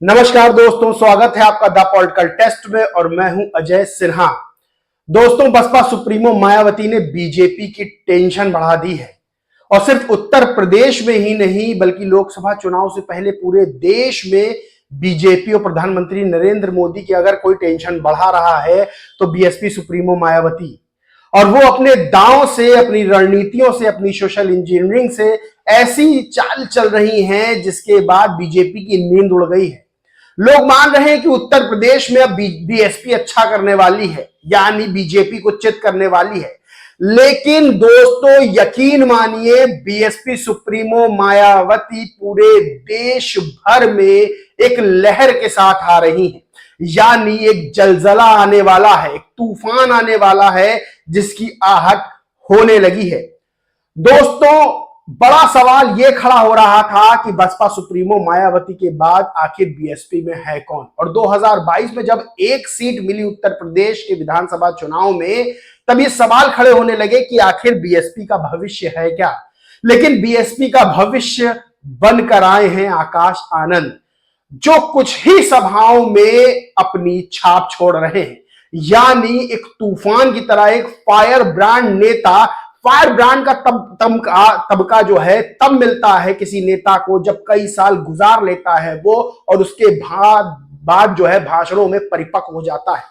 नमस्कार दोस्तों, स्वागत है आपका द पॉलिटिकल टेस्ट में और मैं हूं अजय सिन्हा। दोस्तों, बसपा सुप्रीमो मायावती ने बीजेपी की टेंशन बढ़ा दी है और सिर्फ उत्तर प्रदेश में ही नहीं बल्कि लोकसभा चुनाव से पहले पूरे देश में बीजेपी और प्रधानमंत्री नरेंद्र मोदी की अगर कोई टेंशन बढ़ा रहा है तो बीएसपी सुप्रीमो मायावती। और वो अपने दांव से, अपनी रणनीतियों से, अपनी सोशल इंजीनियरिंग से ऐसी चाल चल रही हैं जिसके बाद बीजेपी की नींद उड़ गई है। लोग मान रहे हैं कि उत्तर प्रदेश में अब बीएसपी अच्छा करने वाली है, यानी बीजेपी को चित करने वाली है। लेकिन दोस्तों, यकीन मानिए, बीएसपी सुप्रीमो मायावती पूरे देश भर में एक लहर के साथ आ रही है, यानी एक जलजला आने वाला है, एक तूफान आने वाला है जिसकी आहट होने लगी है। दोस्तों, बड़ा सवाल यह खड़ा हो रहा था कि बसपा सुप्रीमो मायावती के बाद आखिर बीएसपी में है कौन। और 2022 में जब एक सीट मिली उत्तर प्रदेश के विधानसभा चुनाव में, तब ये सवाल खड़े होने लगे कि आखिर बीएसपी का भविष्य है क्या। लेकिन बीएसपी का भविष्य बनकर आए हैं आकाश आनंद, जो कुछ ही सभाओं में अपनी छाप छोड़ रहे हैं, यानी एक तूफान की तरह, एक फायर ब्रांड नेता। फायर ब्रांड का तबका जो है तब मिलता है किसी नेता को जब कई साल गुजार लेता है वो, और उसके बाद जो है भाषणों में परिपक्व हो जाता है।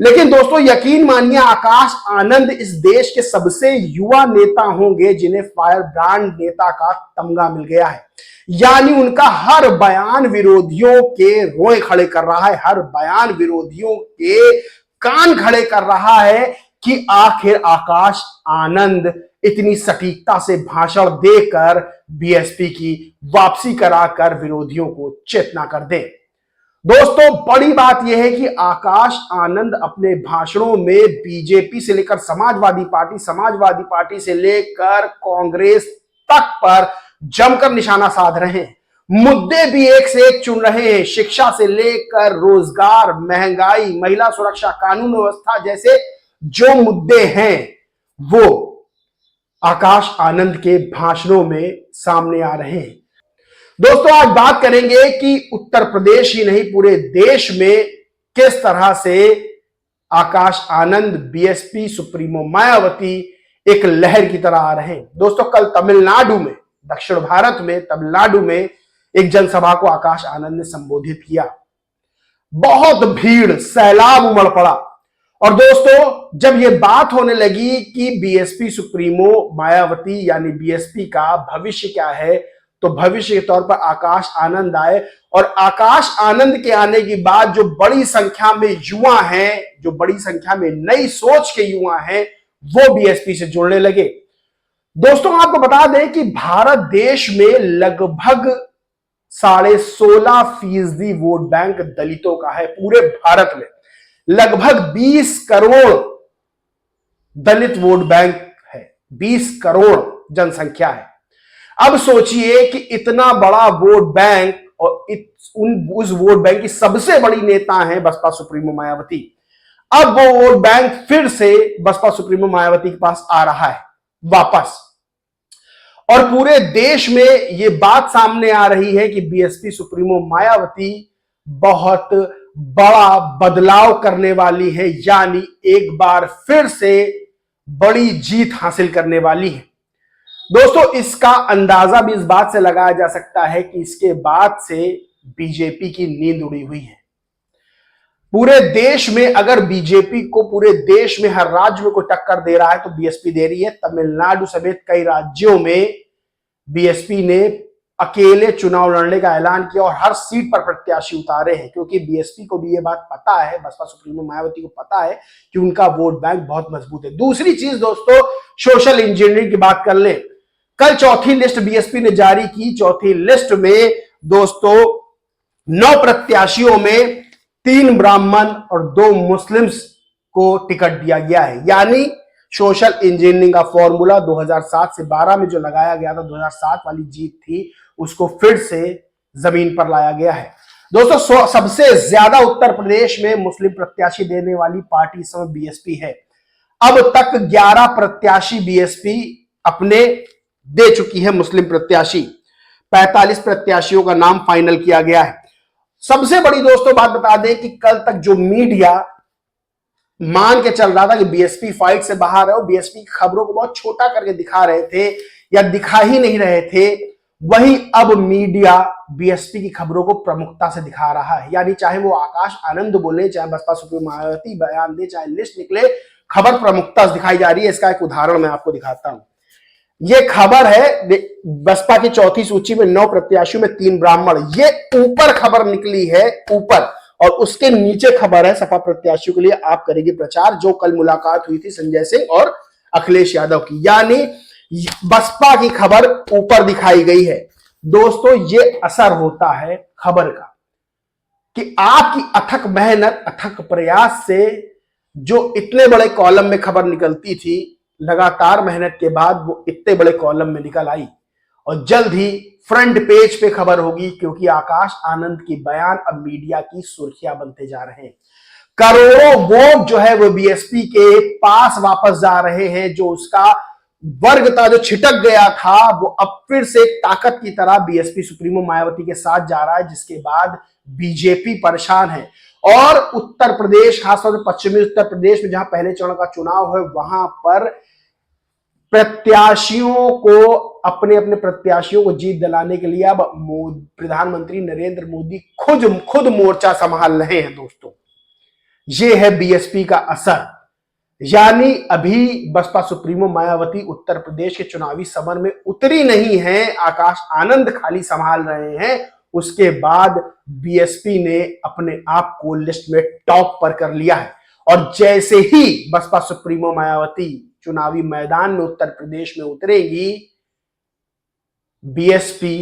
लेकिन दोस्तों, यकीन मानिए, आकाश आनंद इस देश के सबसे युवा नेता होंगे जिन्हें फायर ब्रांड नेता का तमगा मिल गया है। यानी उनका हर बयान विरोधियों के रोए खड़े कर रहा है, हर बयान विरोधियों के कान खड़े कर रहा है कि आखिर आकाश आनंद इतनी सटीकता से भाषण देकर बीएसपी की वापसी कराकर विरोधियों को चेतना कर दे। दोस्तों, बड़ी बात यह है कि आकाश आनंद अपने भाषणों में बीजेपी से लेकर समाजवादी पार्टी से लेकर कांग्रेस तक पर जमकर निशाना साध रहे हैं। मुद्दे भी एक से एक चुन रहे हैं, शिक्षा से लेकर रोजगार, महंगाई, महिला सुरक्षा, कानून व्यवस्था जैसे जो मुद्दे हैं वो आकाश आनंद के भाषणों में सामने आ रहे हैं। दोस्तों, आज बात करेंगे कि उत्तर प्रदेश ही नहीं पूरे देश में किस तरह से आकाश आनंद, बीएसपी सुप्रीमो मायावती एक लहर की तरह आ रहे हैं। दोस्तों, कल तमिलनाडु में, दक्षिण भारत में तमिलनाडु में एक जनसभा को आकाश आनंद ने संबोधित किया। बहुत भीड़, सैलाब उमड़ पड़ा। और दोस्तों, जब यह बात होने लगी कि बीएसपी सुप्रीमो मायावती यानी बीएसपी का भविष्य क्या है, तो भविष्य के तौर पर आकाश आनंद आए। और आकाश आनंद के आने के बाद जो बड़ी संख्या में युवा हैं, जो बड़ी संख्या में नई सोच के युवा हैं, वो बीएसपी से जुड़ने लगे। दोस्तों, आपको बता दें कि भारत देश में लगभग 16.5% वोट बैंक दलितों का है। पूरे भारत में लगभग 20 करोड़ दलित वोट बैंक है, 20 करोड़ जनसंख्या है। अब सोचिए कि इतना बड़ा वोट बैंक और उस वोट बैंक की सबसे बड़ी नेता है बसपा सुप्रीमो मायावती। अब वो वोट बैंक फिर से बसपा सुप्रीमो मायावती के पास आ रहा है वापस। और पूरे देश में यह बात सामने आ रही है कि बीएसपी सुप्रीमो मायावती बहुत बड़ा बदलाव करने वाली है, यानी एक बार फिर से बड़ी जीत हासिल करने वाली है। दोस्तों, इसका अंदाजा भी इस बात से लगाया जा सकता है कि इसके बाद से बीजेपी की नींद उड़ी हुई है। पूरे देश में अगर बीजेपी को पूरे देश में हर राज्य में कोई टक्कर दे रहा है तो बीएसपी दे रही है। तमिलनाडु समेत कई राज्यों में बीएसपी ने अकेले चुनाव लड़ने का ऐलान किया और हर सीट पर प्रत्याशी उतारे हैं, क्योंकि बीएसपी को भी यह बात पता है, बसपा सुप्रीमो मायावती को पता है कि उनका वोट बैंक बहुत मजबूत है। दूसरी चीज दोस्तों, सोशल इंजीनियरिंग की बात कर लें। कल चौथी लिस्ट बीएसपी ने जारी की। चौथी लिस्ट में दोस्तों 9 प्रत्याशियों में 3 ब्राह्मण और 2 मुस्लिम्स को टिकट दिया गया है। यानी सोशल इंजीनियरिंग का फॉर्मूला 2007 से 12 में जो लगाया गया था, 2007 वाली जीत थी, उसको फिर से जमीन पर लाया गया है। दोस्तों, सबसे ज्यादा उत्तर प्रदेश में मुस्लिम प्रत्याशी देने वाली पार्टी इस समय बीएसपी है। अब तक 11 प्रत्याशी बीएसपी अपने दे चुकी है मुस्लिम प्रत्याशी। 45 प्रत्याशियों का नाम फाइनल किया गया है। सबसे बड़ी दोस्तों बात बता दें कि कल तक जो मीडिया मान के चल रहा था कि बीएसपी फाइट से बाहर है और बीएसपी की खबरों को बहुत छोटा करके दिखा रहे थे या दिखा ही नहीं रहे थे, वही अब मीडिया बीएसपी की खबरों को प्रमुखता से दिखा रहा है। यानी चाहे वो आकाश आनंद बोले, चाहे बसपा सुप्रीमो मायावती बयान दे, चाहे लिस्ट निकले, खबर प्रमुखता से दिखाई जा रही है। इसका एक उदाहरण मैं आपको दिखाता हूं। ये खबर है बसपा की चौथी सूची में 9 प्रत्याशियों में 3 ब्राह्मण, ये ऊपर खबर निकली है ऊपर, और उसके नीचे खबर है सपा प्रत्याशियों के लिए आप करेगी प्रचार, जो कल मुलाकात हुई थी संजय सिंह और अखिलेश यादव की। यानी बसपा की खबर ऊपर दिखाई गई है। दोस्तों ये असर होता है खबर का कि आपकी अथक मेहनत, अथक प्रयास से जो इतने बड़े कॉलम में खबर निकलती थी, लगातार मेहनत के बाद वो इतने बड़े कॉलम में निकल आई और जल्द ही फ्रंट पेज पे खबर होगी, क्योंकि आकाश आनंद की बयान अब मीडिया की सुर्खियां बनते जा रहे हैं। करोड़ों वोट जो है वो बीएसपी के पास वापस जा रहे हैं। जो उसका वर्ग था जो छिटक गया था, वो अब फिर से ताकत की तरह बीएसपी सुप्रीमो मायावती के साथ जा रहा है, जिसके बाद बीजेपी परेशान है। और उत्तर प्रदेश, खासतौर से पश्चिमी उत्तर प्रदेश में जहां पहले चरण का चुनाव है, वहां पर प्रत्याशियों को, अपने अपने प्रत्याशियों को जीत दिलाने के लिए अब प्रधानमंत्री नरेंद्र मोदी खुद मोर्चा संभाल रहे हैं। दोस्तों ये है बीएसपी का असर। यानी अभी बसपा सुप्रीमो मायावती उत्तर प्रदेश के चुनावी समर में उतरी नहीं है, आकाश आनंद खाली संभाल रहे हैं। उसके बाद बीएसपी ने अपने आप को लिस्ट में टॉप पर कर लिया है। और जैसे ही बसपा सुप्रीमो मायावती चुनावी मैदान में उत्तर प्रदेश में उतरेगी, बीएसपी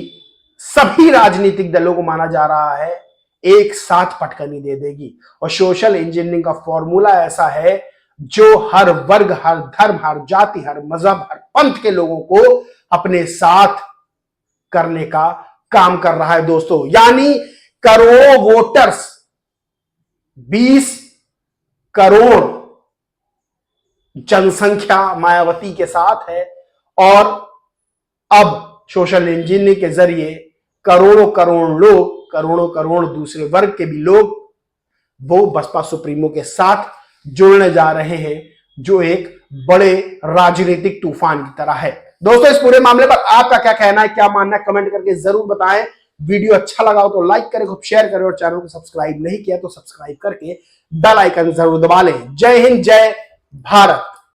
सभी राजनीतिक दलों को माना जा रहा है एक साथ पटकनी दे देगी। और सोशल इंजीनियरिंग का फॉर्मूला ऐसा है जो हर वर्ग, हर धर्म, हर जाति, हर मजहब, हर पंथ के लोगों को अपने साथ करने का काम कर रहा है। दोस्तों यानी करोड़ों वोटर्स, 20 करोड़ जनसंख्या मायावती के साथ है, और अब सोशल इंजीनियरिंग के जरिए करोड़ों करोड़ लोग, करोड़ों करोड़ दूसरे वर्ग के भी लोग वो बसपा सुप्रीमो के साथ जुड़ने जा रहे हैं, जो एक बड़े राजनीतिक तूफान की तरह है। दोस्तों इस पूरे मामले पर आपका क्या कहना है, क्या मानना है, कमेंट करके जरूर बताएं। वीडियो अच्छा लगा हो तो लाइक करें, खूब शेयर करें, और चैनल को सब्सक्राइब नहीं किया तो सब्सक्राइब करके बेल आइकन जरूर दबा लें। जय हिंद, जय भारत।